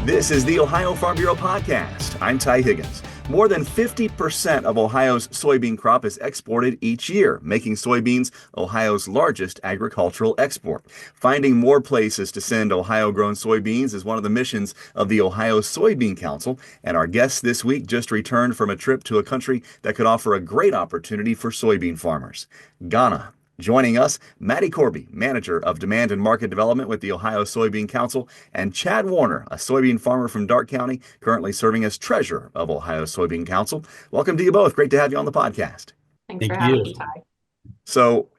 This is the Ohio Farm Bureau podcast. I'm Ty Higgins. More than 50% of Ohio's soybean crop is exported each year, making soybeans Ohio's largest agricultural export. Finding more places to send Ohio-grown soybeans is one of the missions of the Ohio Soybean Council, and our guest this week just returned from a trip to a country that could offer a great opportunity for soybean farmers, Ghana. Joining us, Maddie Corby, Manager of Demand and Market Development with the Ohio Soybean Council, and Chad Warner, a soybean farmer from Darke County, currently serving as Treasurer of Ohio Soybean Council. Welcome to you both. Great to have you on the podcast. Thanks for Thank having us, you. Ty. So,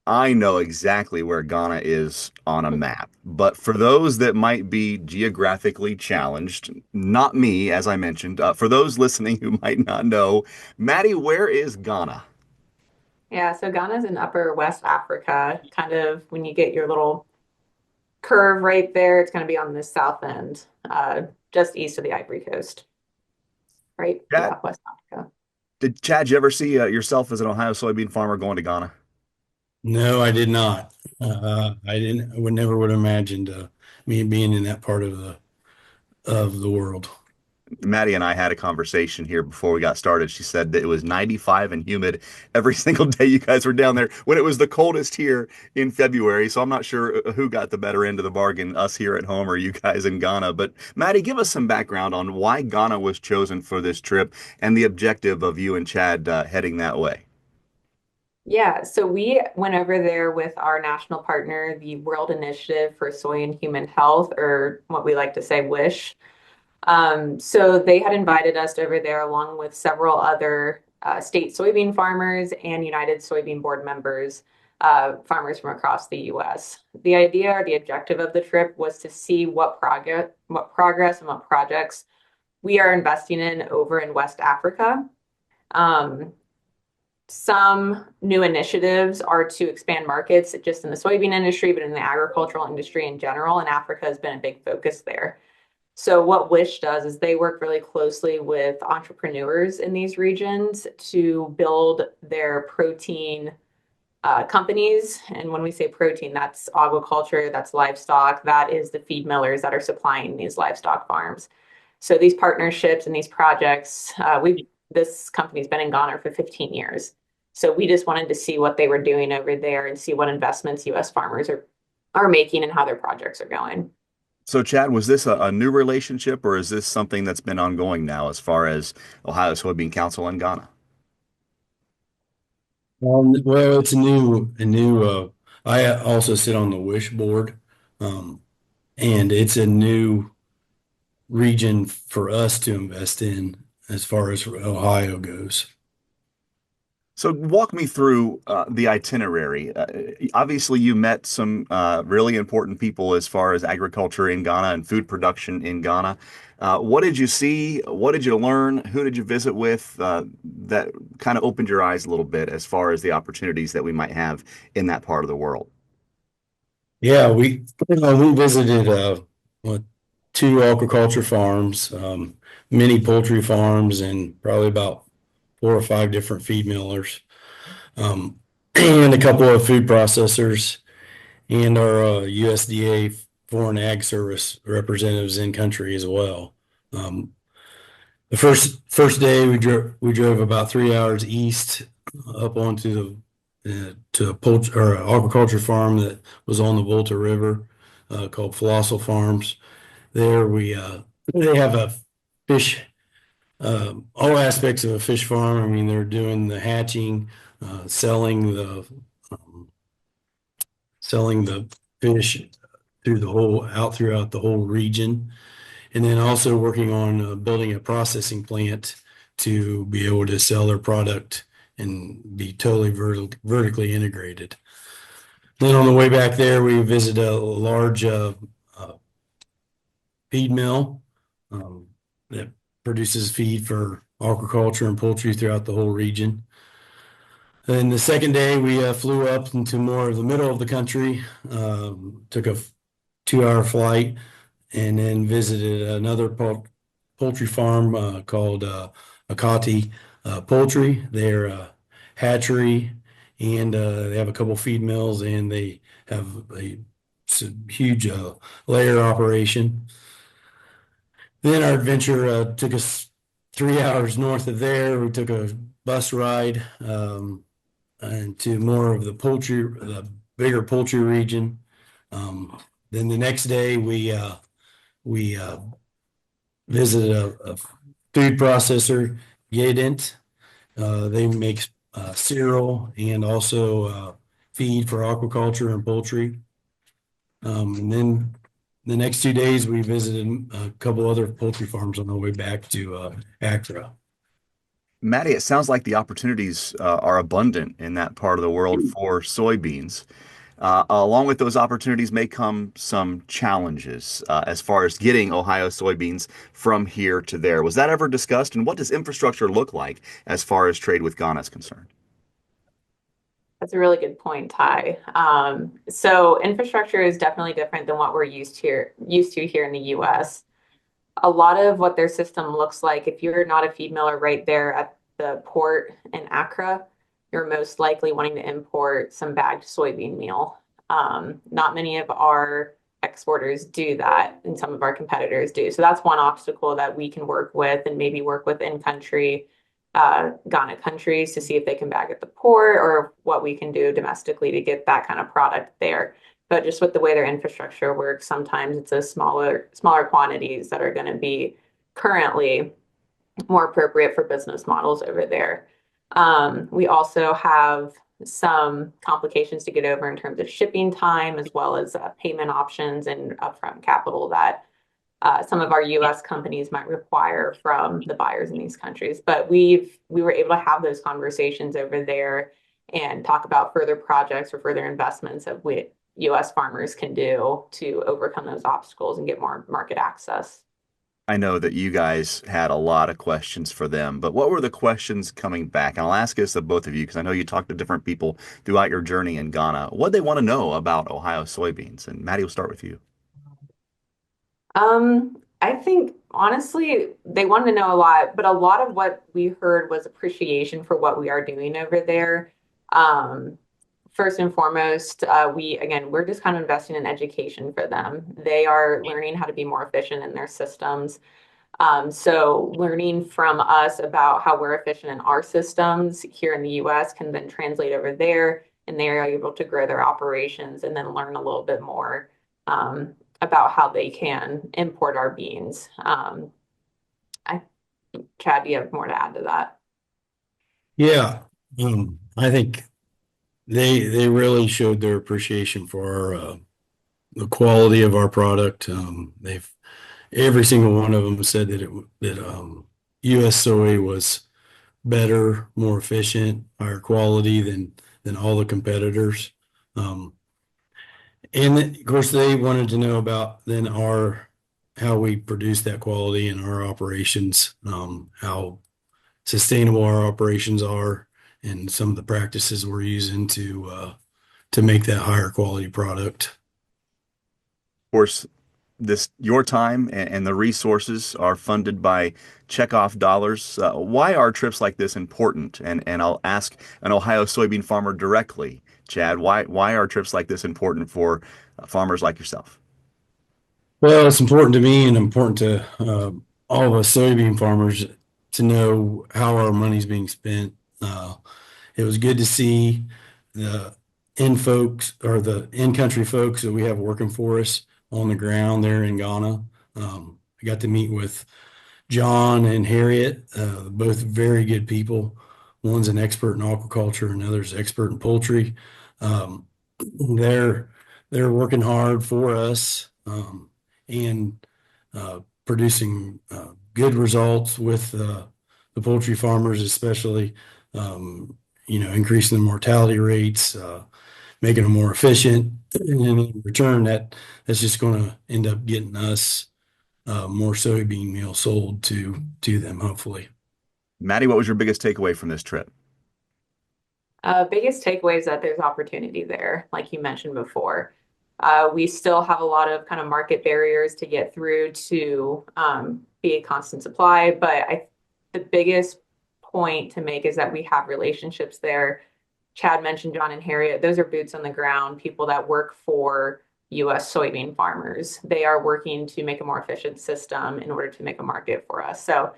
I know exactly where Ghana is on a map, but for those that might be geographically challenged, not me, as I mentioned, for those listening who might not know, Maddie, where is Ghana? Yeah, so Ghana's in Upper West Africa, kind of when you get your little curve right there, it's going to be on the south end, just east of the Ivory Coast, right? Chad, Yeah, West Africa. did Chad, you ever see yourself as an Ohio soybean farmer going to Ghana? No, I did not. I would never would have imagined me being in that part of the world. Maddie and I had a conversation here before we got started. She said that it was 95 and humid every single day you guys were down there when it was the coldest here in February. So I'm not sure who got the better end of the bargain, us here at home or you guys in Ghana. But Maddie, give us some background on why Ghana was chosen for this trip and the objective of you and Chad heading that way. Yeah, so we went over there with our national partner, the World Initiative for Soy and Human Health, or what we like to say, WISH. So they had invited us over there along with several other state soybean farmers and United Soybean Board members, farmers from across the U.S. The idea or the objective of the trip was to see what progress and what projects we are investing in over in West Africa. Um, some new initiatives are to expand markets just in the soybean industry, but in the agricultural industry in general, and Africa has been a big focus there. So what WISH does is they work really closely with entrepreneurs in these regions to build their protein companies. And when we say protein, that's aquaculture, that's livestock, that is the feed millers that are supplying these livestock farms. So these partnerships and these projects, this company's been in Ghana for 15 years. So we just wanted to see what they were doing over there and see what investments U.S. farmers are making and how their projects are going. So, Chad, was this a new relationship or is this something that's been ongoing now as far as Ohio Soybean Council and Ghana? Well, it's a new. I also sit on the Wish board, um, and it's a new region for us to invest in as far as Ohio goes. So walk me through the itinerary. Obviously, you met some really important people as far as agriculture in Ghana and food production in Ghana. What did you see? What did you learn? Who did you visit with that kind of opened your eyes a little bit as far as the opportunities that we might have in that part of the world? Yeah, we visited what, two aquaculture farms, many poultry farms, and probably about four or five different feed millers, and a couple of food processors, and our USDA Foreign Ag Service representatives in country as well. Um, the first day we drove about 3 hours east up onto the to a poultry or aquaculture farm that was on the Volta River, called Flossel Farms. There they have a fish, all aspects of a fish farm. I mean, they're doing the hatching, selling um, the fish throughout the whole region, and then also working on building a processing plant to be able to sell their product and be totally vertically integrated. Then on the way back there, we visited a large uh, feed mill, that produces feed for aquaculture and poultry throughout the whole region. And the second day, we flew up into more of the middle of the country, took a 2 hour flight, and then visited another poultry farm called Akati Poultry. They're a hatchery, and they have a couple feed mills, and they have a huge layer operation. Then our adventure took us 3 hours north of there. We took a bus ride and to more of the bigger poultry region. Then the next day we visited a food processor, Yadent. They make cereal and also feed for aquaculture and poultry. And then the next 2 days, we visited a couple other poultry farms on our way back to Accra. Maddie, it sounds like the opportunities are abundant in that part of the world for soybeans. Along with those opportunities may come some challenges as far as getting Ohio soybeans from here to there. Was that ever discussed? And what does infrastructure look like as far as trade with Ghana is concerned? That's a really good point, Ty. So infrastructure is definitely different than what we're used to here in the US. A lot of what their system looks like, if you're not a feed miller right there at the port in Accra, you're most likely wanting to import some bagged soybean meal. Not many of our exporters do that, and some of our competitors do. So that's one obstacle that we can work with and maybe work with in country, Ghana countries to see if they can bag at the port or what we can do domestically to get that kind of product there. But just with the way their infrastructure works, sometimes it's a smaller quantities that are going to be currently more appropriate for business models over there. We also have some complications to get over in terms of shipping time, as well as payment options and upfront capital that some of our U.S. companies might require from the buyers in these countries. But we were able to have those conversations over there and talk about further projects or further investments of what U.S. farmers can do to overcome those obstacles and get more market access. I know that you guys had a lot of questions for them, but what were the questions coming back? And I'll ask this of both of you because I know you talked to different people throughout your journey in Ghana. What they want to know about Ohio soybeans? And Maddie, we'll start with you. I think honestly, they wanted to know a lot, but a lot of what we heard was appreciation for what we are doing over there. Um, First and foremost, we're just kind of investing in education for them. They are learning how to be more efficient in their systems. So learning from us about how we're efficient in our systems here in the US can then translate over there, and they are able to grow their operations and then learn a little bit more about how they can import our beans. I Chad, do you have more to add to that? Yeah, I think they really showed their appreciation for the quality of our product. They've every single one of them said that U.S. soy was better, more efficient, higher quality than all the competitors. Um, and of course, they wanted to know about then our how we produce that quality in our operations, how sustainable our operations are, and some of the practices we're using to make that higher quality product. Of course, this your time and the resources are funded by checkoff dollars. Why are trips like this important? And I'll ask an Ohio soybean farmer directly, Chad, why are trips like this important for farmers like yourself? Well, it's important to me and important to all of us soybean farmers to know how our money's being spent. It was good to see the the in-country folks that we have working for us on the ground there in Ghana. I got to meet with John and Harriet, both very good people. One's an expert in aquaculture and other's expert in poultry. Um, they're they're working hard for us and producing good results with the poultry farmers, especially increasing the mortality rates, making them more efficient, and in return, that's just going to end up getting us more soybean meal sold to them, hopefully. Maddie, what was your biggest takeaway from this trip? Biggest takeaway is that there's opportunity there, like you mentioned before. We still have a lot of kind of market barriers to get through to be a constant supply, but the biggest point to make is that we have relationships there. Chad mentioned John and Harriet. Those are boots on the ground, people that work for US soybean farmers. They are working to make a more efficient system in order to make a market for us. So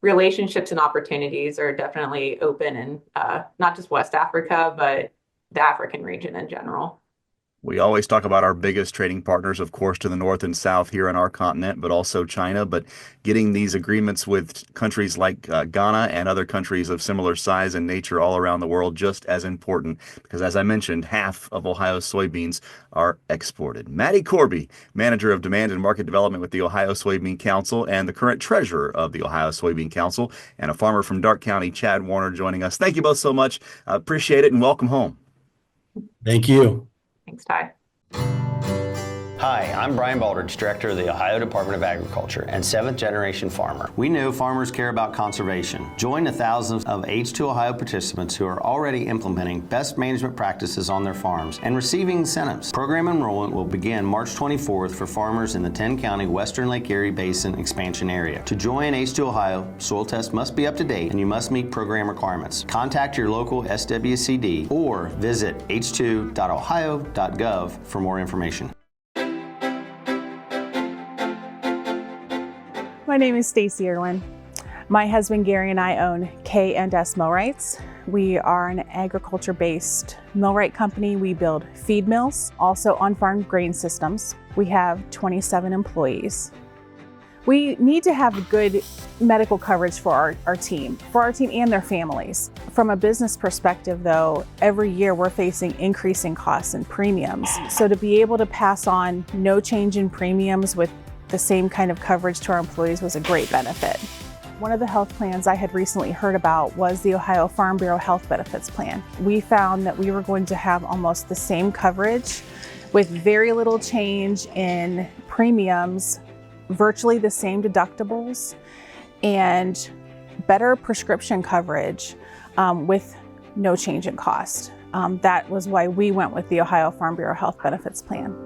relationships and opportunities are definitely open in not just West Africa, but the African region in general. We always talk about our biggest trading partners, of course, to the north and south here on our continent, but also China. But getting these agreements with countries like Ghana and other countries of similar size and nature all around the world just as important because, as I mentioned, half of Ohio's soybeans are exported. Maddie Corby, Manager of Demand and Market Development with the Ohio Soybean Council and the current Treasurer of the Ohio Soybean Council, and a farmer from Darke County, Chad Warner, joining us. Thank you both so much. Appreciate it and welcome home. Thank you. Thanks, Ty. Hi, I'm Brian Baldridge, Director of the Ohio Department of Agriculture and 7th generation farmer. We know farmers care about conservation. Join the thousands of H2 Ohio participants who are already implementing best management practices on their farms and receiving incentives. Program enrollment will begin March 24th for farmers in the 10-county Western Lake Erie Basin expansion area. To join H2 Ohio, soil tests must be up to date and you must meet program requirements. Contact your local SWCD or visit h2.ohio.gov for more information. My name is Stacy Irwin. My husband Gary and I own K&S Millwrights. We are an agriculture-based millwright company. We build feed mills, also on-farm grain systems. We have 27 employees. We need to have good medical coverage for our team and their families. From a business perspective though, every year we're facing increasing costs and premiums. So to be able to pass on no change in premiums with the same kind of coverage to our employees was a great benefit. One of the health plans I had recently heard about was the Ohio Farm Bureau Health Benefits Plan. We found that we were going to have almost the same coverage with very little change in premiums, virtually the same deductibles, and better prescription coverage with no change in cost. That was why we went with the Ohio Farm Bureau Health Benefits Plan.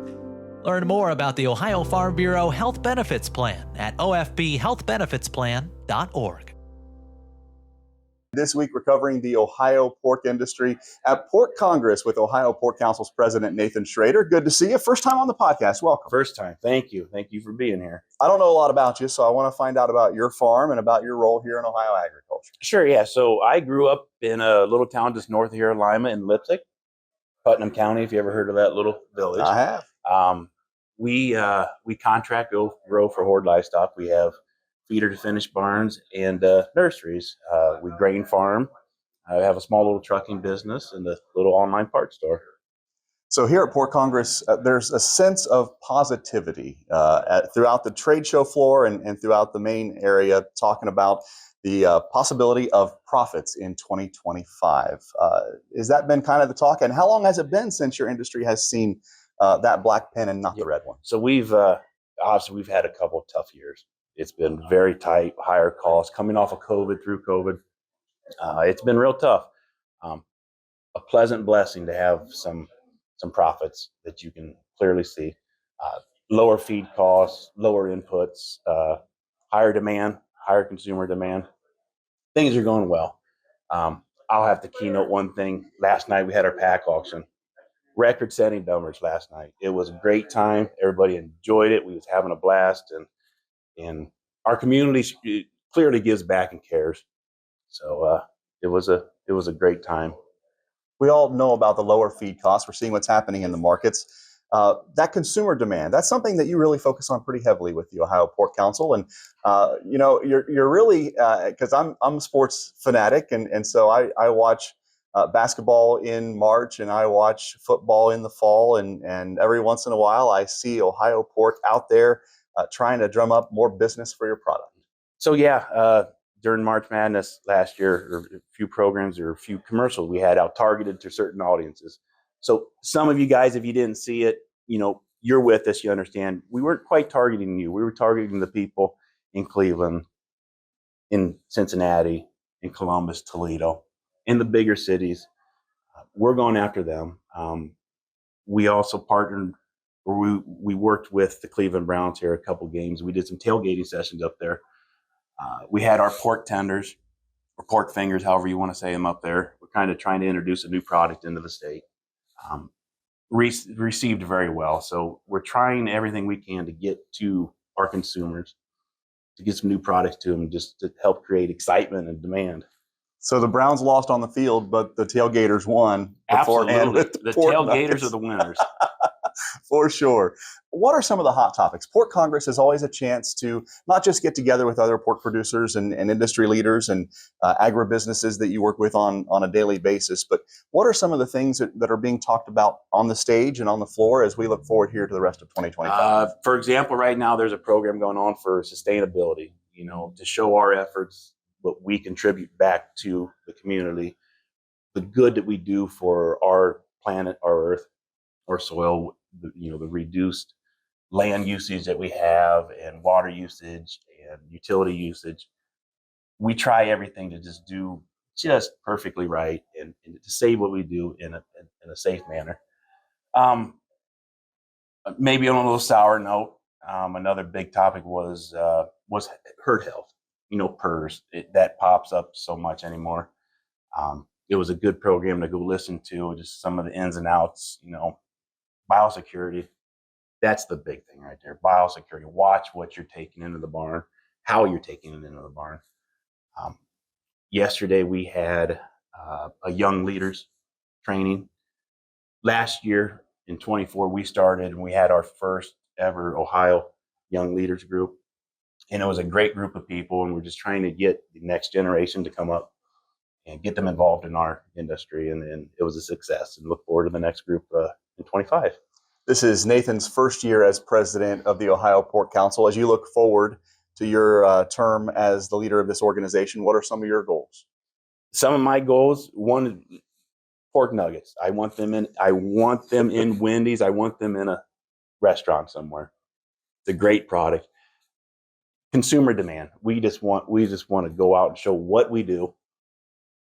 Learn more about the Ohio Farm Bureau Health Benefits Plan at ofbhealthbenefitsplan.org. This week, we're covering the Ohio pork industry at Pork Congress with Ohio Pork Council's President Nathan Schrader. Good to see you. First time on the podcast. Welcome. First time. Thank you. Thank you for being here. I don't know a lot about you, so I want to find out about your farm and about your role here in Ohio agriculture. Sure, yeah. So I grew up in a little town just north of here, Lima in Lipstick, Putnam County, if you ever heard of that little village. I have. We contract grow for horde livestock. We have feeder to finished barns and nurseries. We grain farm. I have a small little trucking business and a little online parts store. So here at Pork Congress, there's a sense of positivity throughout the trade show floor and throughout the main area, talking about the possibility of profits in 2025. Has that been kind of the talk? And how long has it been since your industry has seen that black pen and not the red one? So we've obviously we've had a couple of tough years. It's been very tight, higher costs coming off of COVID through COVID. It's been real tough. A pleasant blessing to have some profits that you can clearly see. Lower feed costs, lower inputs, higher demand, higher consumer demand. Things are going well. I'll have to keynote one thing. Last night we had our pack auction. Record-setting numbers last night. It was a great time. Everybody enjoyed it. We was having a blast, and our community clearly gives back and cares. So it was a great time. We all know about the lower feed costs. We're seeing what's happening in the markets. That consumer demand, that's something that you really focus on pretty heavily with the Ohio Pork Council. And, you're really, because I'm a sports fanatic, and so I watch basketball in March and I watch football in the fall. And every once in a while, I see Ohio Pork out there trying to drum up more business for your product. So, during March Madness last year, a few programs or a few commercials we had out targeted to certain audiences. So some of you guys, if you didn't see it, you're with us, you understand. We weren't quite targeting you. We were targeting the people in Cleveland, in Cincinnati, in Columbus, Toledo, in the bigger cities. We're going after them. We also partnered, or we worked with the Cleveland Browns here a couple games. We did some tailgating sessions up there. We had our pork tenders, or pork fingers, however you want to say them up there. We're kind of trying to introduce a new product into the state. received very well. So we're trying everything we can to get to our consumers, to get some new products to them, just to help create excitement and demand. So the Browns lost on the field, but the Tailgaters won beforehand. Absolutely. With The pork tailgaters nuggets. are the winners. For sure. What are some of the hot topics? Pork Congress is always a chance to not just get together with other pork producers and industry leaders and agribusinesses that you work with on a daily basis, but what are some of the things that are being talked about on the stage and on the floor as we look forward here to the rest of 2025? For example, right now there's a program going on for sustainability, to show our efforts, what we contribute back to the community, the good that we do for our planet, our earth, our soil, the reduced land usage that we have and water usage and utility usage. We try everything to just do just perfectly right and to say what we do in a safe manner. Maybe on a little sour note, another big topic was herd health. PRRS, that pops up so much anymore. It was a good program to go listen to, just some of the ins and outs. Biosecurity, that's the big thing right there. Biosecurity. Watch what you're taking into the barn, how you're taking it into the barn. Yesterday we had a young leaders training. Last year in 24 we started and we had our first ever Ohio Young Leaders Group, and it was a great group of people, and we're just trying to get the next generation to come up and get them involved in our industry, and it was a success, and look forward to the next group in 25. This is Nathan's first year as president of the Ohio Pork Council. As you look forward to your term as the leader of this organization, what are some of your goals? Some of my goals: one, pork nuggets. I want them in Wendy's. I want them in a restaurant somewhere. It's a great product. Consumer demand. We just want to go out and show what we do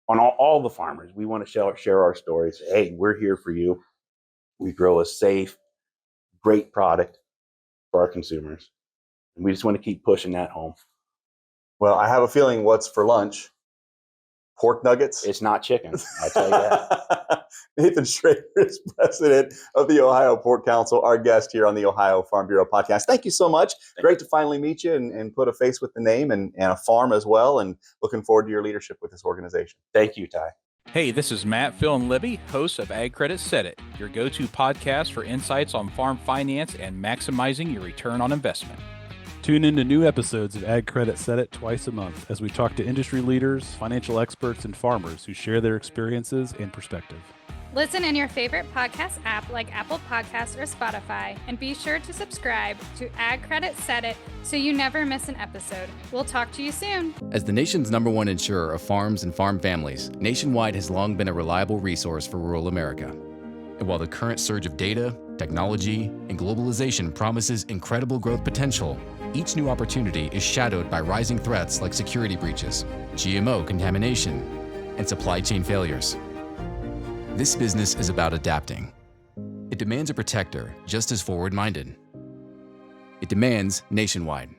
on all the farmers. We want to share our stories. Hey, we're here for you. We grow a safe, great product for our consumers, and we just want to keep pushing that home. Well, I have a feeling what's for lunch? Pork nuggets? It's not chicken, I tell you that. Nathan Schrader is president of the Ohio Pork Council, our guest here on the Ohio Farm Bureau podcast. Thank you so much. Great to finally meet you and put a face with the name and a farm as well, and looking forward to your leadership with this organization. Thank you, Ty. Hey, this is Matt, Phil, and Libby, hosts of Ag Credit Set It, your go-to podcast for insights on farm finance and maximizing your return on investment. Tune in to new episodes of Ag Credit Set It twice a month as we talk to industry leaders, financial experts, and farmers who share their experiences and perspective. Listen in your favorite podcast app like Apple Podcasts or Spotify, and be sure to subscribe to Ag Credit Set It so you never miss an episode. We'll talk to you soon. As the nation's #1 insurer of farms and farm families, Nationwide has long been a reliable resource for rural America. And while the current surge of data, technology, and globalization promises incredible growth potential, each new opportunity is shadowed by rising threats like security breaches, GMO contamination, and supply chain failures. This business is about adapting. It demands a protector just as forward-minded. It demands Nationwide.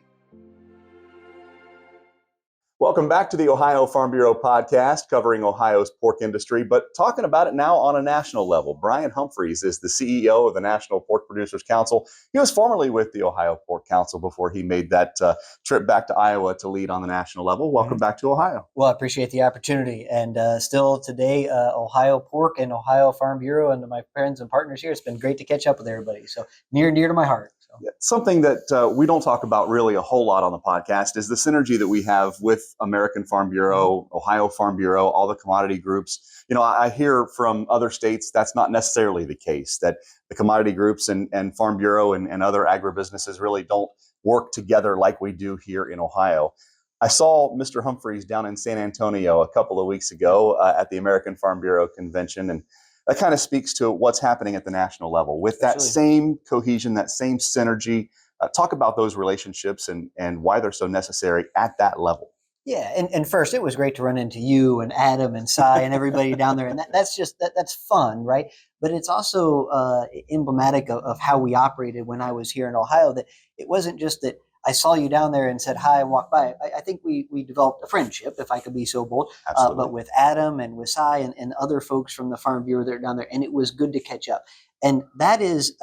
Welcome back to the Ohio Farm Bureau podcast, covering Ohio's pork industry, but talking about it now on a national level. Brian Humphreys is the CEO of the National Pork Producers Council. He was formerly with the Ohio Pork Council before he made that trip back to Iowa to lead on the national level. Welcome back to Ohio. Well, I appreciate the opportunity. And still today, Ohio Pork and Ohio Farm Bureau and my friends and partners here, it's been great to catch up with everybody. So near and dear to my heart. Yeah, something that we don't talk about really a whole lot on the podcast is the synergy that we have with American Farm Bureau, Ohio Farm Bureau, all the commodity groups. I hear from other states that's not necessarily the case, that the commodity groups and Farm Bureau and other agribusinesses really don't work together like we do here in Ohio. I saw Mr. Humphreys down in San Antonio a couple of weeks ago at the American Farm Bureau convention, and that kind of speaks to what's happening at the national level with that same cohesion, that same synergy. Talk about those relationships and why they're so necessary at that level. Yeah, and first, it was great to run into you and Adam and Cy and everybody down there, and that's fun, right? But it's also emblematic of how we operated when I was here in Ohio. That it wasn't just that I saw you down there and said hi and walked by. I think we developed a friendship, if I could be so bold, but with Adam and with Cy and other folks from the Farm Bureau that are down there, and it was good to catch up. And that is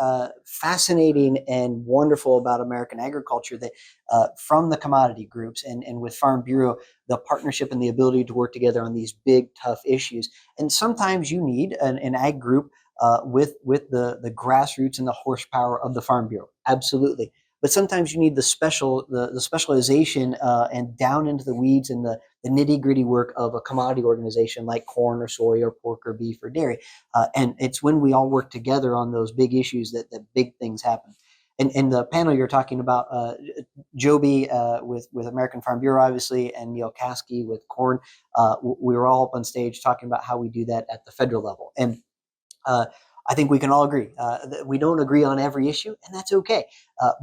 fascinating and wonderful about American agriculture, that from the commodity groups and with Farm Bureau, the partnership and the ability to work together on these big, tough issues. And sometimes you need an ag group with the grassroots and the horsepower of the Farm Bureau. Absolutely. But sometimes you need the specialization and down into the weeds and the nitty gritty work of a commodity organization like corn or soy or pork or beef or dairy. And it's when we all work together on those big issues that big things happen. And the panel you're talking about, Joby with American Farm Bureau, obviously, and Neil Caskey with corn, we were all up on stage talking about how we do that at the federal level. And I think we can all agree that we don't agree on every issue, and that's okay.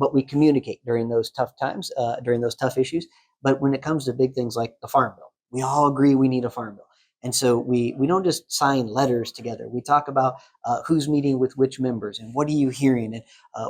But we communicate during those tough times, during those tough issues. But when it comes to big things like the Farm Bill, we all agree we need a Farm Bill. And so we don't just sign letters together. We talk about who's meeting with which members and what are you hearing, and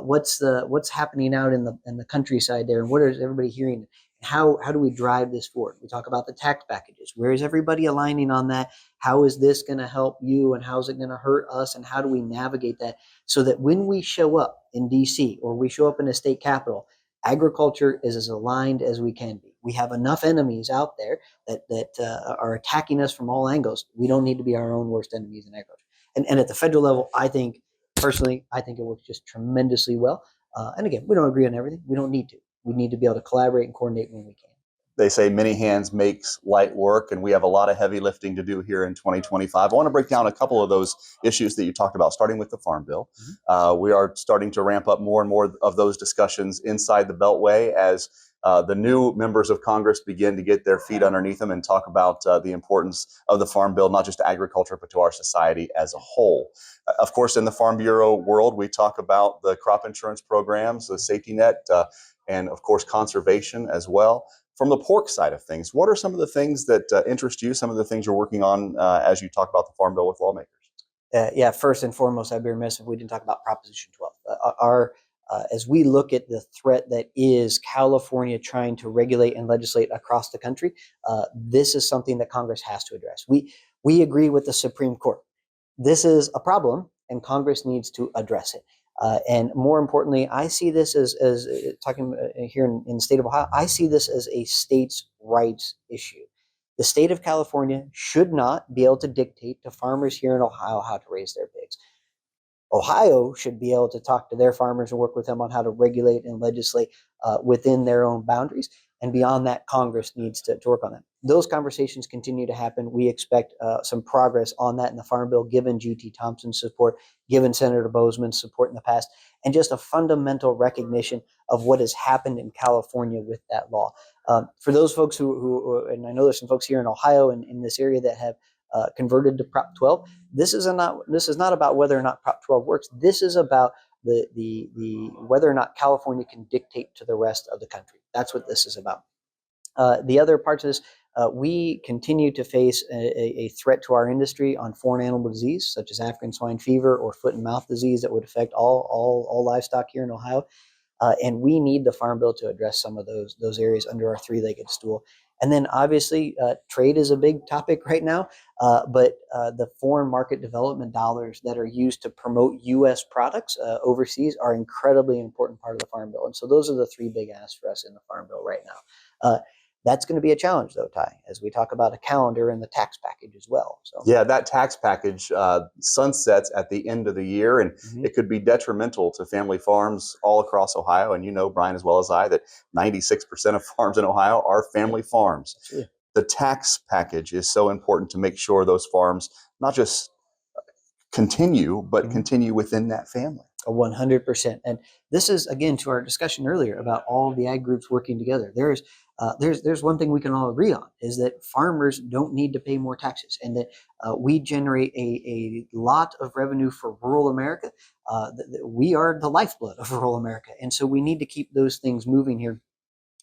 what's happening out in the countryside there, and what is everybody hearing. How do we drive this forward? We talk about the tax packages. Where is everybody aligning on that? How is this going to help you, and how is it going to hurt us? And how do we navigate that so that when we show up in DC or we show up in a state capital, agriculture is as aligned as we can be. We have enough enemies out there that are attacking us from all angles. We don't need to be our own worst enemies in agriculture. And at the federal level, I think it works just tremendously well. And again, we don't agree on everything. We don't need to. We need to be able to collaborate and coordinate when we can. They say many hands makes light work, and we have a lot of heavy lifting to do here in 2025. I want to break down a couple of those issues that you talked about, starting with the Farm Bill. We are starting to ramp up more and more of those discussions inside the Beltway as the new members of Congress begin to get their feet underneath them and talk about the importance of the Farm Bill, not just to agriculture, but to our society as a whole. Of course, in the Farm Bureau world, we talk about the crop insurance programs, the safety net, and of course, conservation as well. From the pork side of things, what are some of the things that interest you, some of the things you're working on as you talk about the Farm Bill with lawmakers? First and foremost, I'd be remiss if we didn't talk about Proposition 12. As we look at the threat that is California trying to regulate and legislate across the country, this is something that Congress has to address. We agree with the Supreme Court. This is a problem, and Congress needs to address it. And more importantly, I see this as talking here in the state of Ohio, I see this as a states' rights issue. The state of California should not be able to dictate to farmers here in Ohio how to raise their pigs. Ohio should be able to talk to their farmers and work with them on how to regulate and legislate within their own boundaries. And beyond that, Congress needs to work on that. Those conversations continue to happen. We expect some progress on that in the Farm Bill, given GT Thompson's support, given Senator Bozeman's support in the past, and just a fundamental recognition of what has happened in California with that law. For those folks who, and I know there's some folks here in Ohio and in this area that have converted to Prop 12. This is not about whether or not Prop 12 works. This is about the whether or not California can dictate to the rest of the country. That's what this is about. The other parts of this, we continue to face a threat to our industry on foreign animal disease, such as African swine fever or foot and mouth disease that would affect all livestock here in Ohio. And we need the Farm Bill to address some of those areas under our three-legged stool. And then obviously trade is a big topic right now, but the foreign market development dollars that are used to promote U.S. products overseas are incredibly important part of the Farm Bill. And so those are the three big asks for us in the Farm Bill right now. That's going to be a challenge, though, Ty, as we talk about a calendar and the tax package as well. So yeah, that tax package sunsets at the end of the year, and it could be detrimental to family farms all across Ohio. And you know, Brian, as well as I, that 96% of farms in Ohio are family farms. Absolutely. The tax package is so important to make sure those farms not just continue, but continue within that family. 100%. And this is, again, to our discussion earlier about all the ag groups working together. There's one thing we can all agree on, is that farmers don't need to pay more taxes, and that we generate a lot of revenue for rural America. We are the lifeblood of rural America. And so we need to keep those things moving here.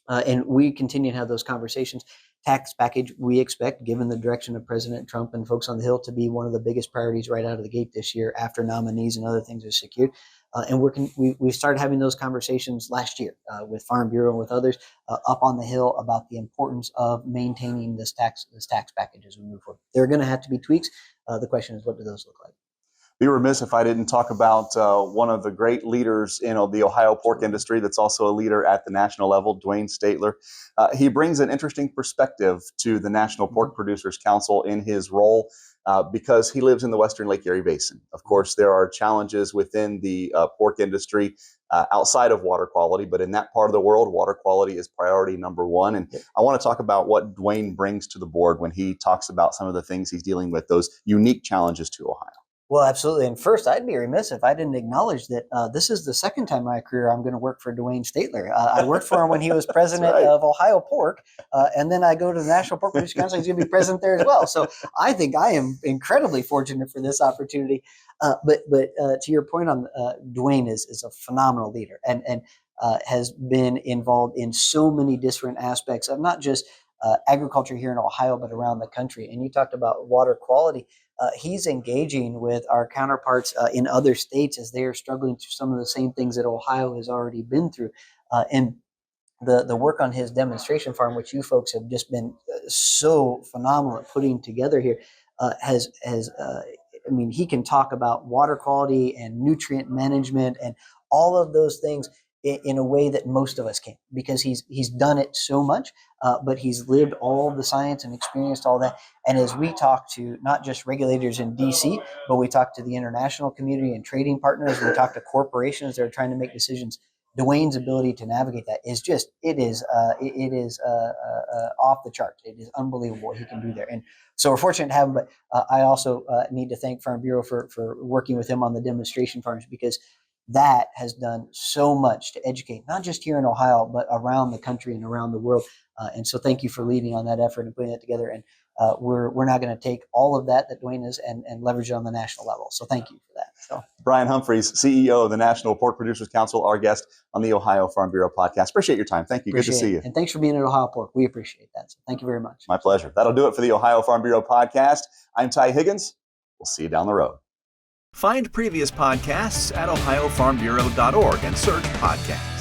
And we continue to have those conversations. Tax package, we expect, given the direction of President Trump and folks on the Hill, to be one of the biggest priorities right out of the gate this year after nominees and other things are secured. And we started having those conversations last year with Farm Bureau and with others up on the Hill about the importance of maintaining this tax package as we move forward. There are going to have to be tweaks. The question is, what do those look like? Be remiss if I didn't talk about one of the great leaders in the Ohio pork industry that's also a leader at the national level, Dwayne Statler. He brings an interesting perspective to the National Pork Producers Council in his role because he lives in the Western Lake Erie Basin. Of course, there are challenges within the pork industry outside of water quality, but in that part of the world, water quality is priority number one. And I want to talk about what Dwayne brings to the board when he talks about some of the things he's dealing with, those unique challenges to Ohio. Well, absolutely. And first, I'd be remiss if I didn't acknowledge that this is the second time in my career I'm going to work for Dwayne Statler. I worked for him when he was president of Ohio Pork, and then I go to the National Pork Producers Council. He's going to be president there as well. So I think I am incredibly fortunate for this opportunity. But to your point on Dwayne is a phenomenal leader and has been involved in so many different aspects of not just agriculture here in Ohio, but around the country. And you talked about water quality. He's engaging with our counterparts in other states as they are struggling through some of the same things that Ohio has already been through. And the work on his demonstration farm, which you folks have just been so phenomenal at putting together here, I mean, he can talk about water quality and nutrient management and all of those things in a way that most of us can't, because he's done it so much, but he's lived all the science and experienced all that. And as we talk to not just regulators in DC, but we talk to the international community and trading partners, we talk to corporations that are trying to make decisions, Dwayne's ability to navigate that is just, it is off the charts. It is unbelievable what he can do there. And so we're fortunate to have him, but I also need to thank Farm Bureau for working with him on the demonstration farms, because that has done so much to educate, not just here in Ohio, but around the country and around the world. And so thank you for leading on that effort and putting that together. And we're now going to take all of that Dwayne is and leverage it on the national level. So thank you for that. So Brian Humphreys, CEO of the National Pork Producers Council, our guest on the Ohio Farm Bureau podcast. Appreciate your time. Thank you. Good to see you. And thanks for being at Ohio Pork. We appreciate that. So thank you very much. My pleasure. That'll do it for the Ohio Farm Bureau podcast. I'm Ty Higgins. We'll see you down the road. Find previous podcasts at ohiofarmbureau.org and search podcasts.